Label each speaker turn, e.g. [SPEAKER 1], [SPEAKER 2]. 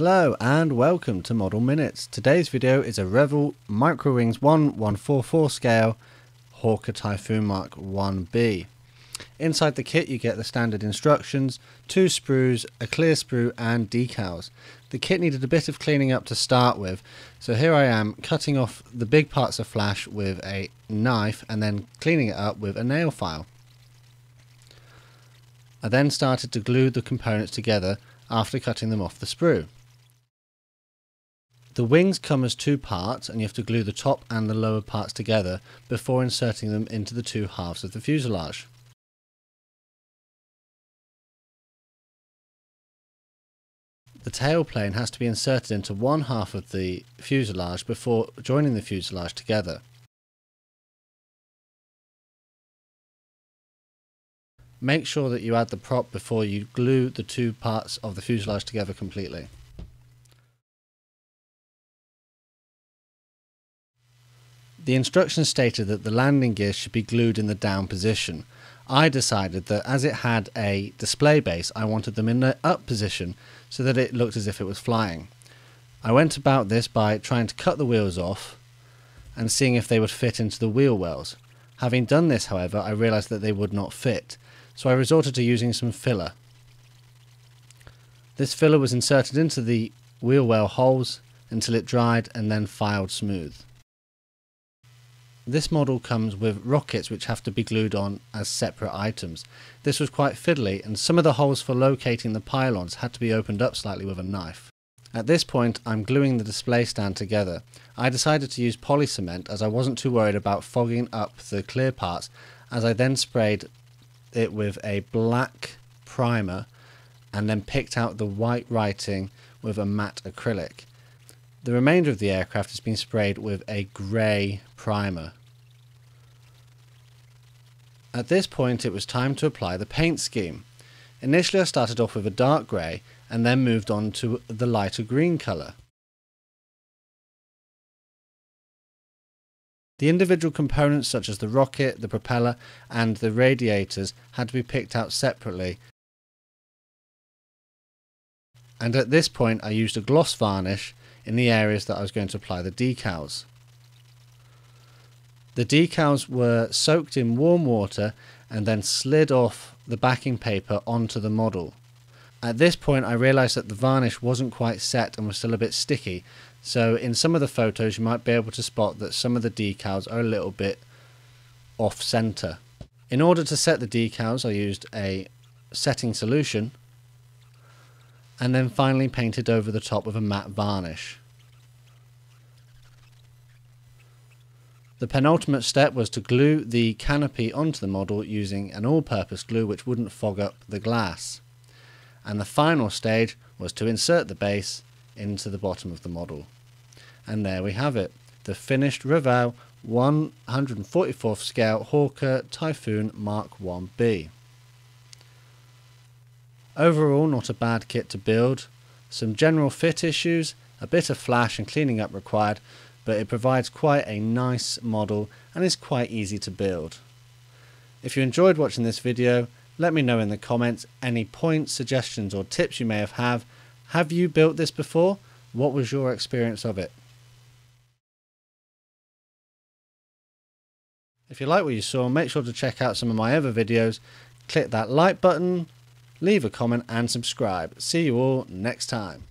[SPEAKER 1] Hello and welcome to Model Minutes. Today's video is a Revell Micro Wings 1/144 scale Hawker Typhoon Mk1B. Inside the kit you get the standard instructions, 2 sprues, a clear sprue and decals. The kit needed a bit of cleaning up to start with, so here I am cutting off the big parts of flash with a knife and then cleaning it up with a nail file. I then started to glue the components together after cutting them off the sprue. The wings come as 2 parts and you have to glue the top and the lower parts together before inserting them into the 2 halves of the fuselage. The tail plane has to be inserted into one half of the fuselage before joining the fuselage together. Make sure that you add the prop before you glue the 2 parts of the fuselage together completely. The instructions stated that the landing gear should be glued in the down position. I decided that as it had a display base, I wanted them in the up position so that it looked as if it was flying. I went about this by trying to cut the wheels off and seeing if they would fit into the wheel wells. Having done this, however, I realised that they would not fit, so I resorted to using some filler. This filler was inserted into the wheel well holes until it dried and then filed smooth. This model comes with rockets which have to be glued on as separate items. This was quite fiddly and some of the holes for locating the pylons had to be opened up slightly with a knife. At this point I'm gluing the display stand together. I decided to use poly cement as I wasn't too worried about fogging up the clear parts, as I then sprayed it with a black primer and then picked out the white writing with a matte acrylic. The remainder of the aircraft has been sprayed with a grey primer. At this point it was time to apply the paint scheme. Initially I started off with a dark grey and then moved on to the lighter green colour. The individual components such as the rocket, the propeller and the radiators had to be picked out separately, and at this point I used a gloss varnish in the areas that I was going to apply the decals. The decals were soaked in warm water and then slid off the backing paper onto the model. At this point I realised that the varnish wasn't quite set and was still a bit sticky, so in some of the photos you might be able to spot that some of the decals are a little bit off centre. In order to set the decals I used a setting solution and then finally painted over the top with a matte varnish. The penultimate step was to glue the canopy onto the model using an all-purpose glue which wouldn't fog up the glass. And the final stage was to insert the base into the bottom of the model. And there we have it, the finished Revell 144th scale Hawker Typhoon Mk1B. Overall not a bad kit to build, some general fit issues, a bit of flash and cleaning up required, but it provides quite a nice model and is quite easy to build. If you enjoyed watching this video, let me know in the comments any points, suggestions or tips you may have. Have you built this before? What was your experience of it? If you like what you saw, make sure to check out some of my other videos, click that like button, leave a comment and subscribe. See you all next time.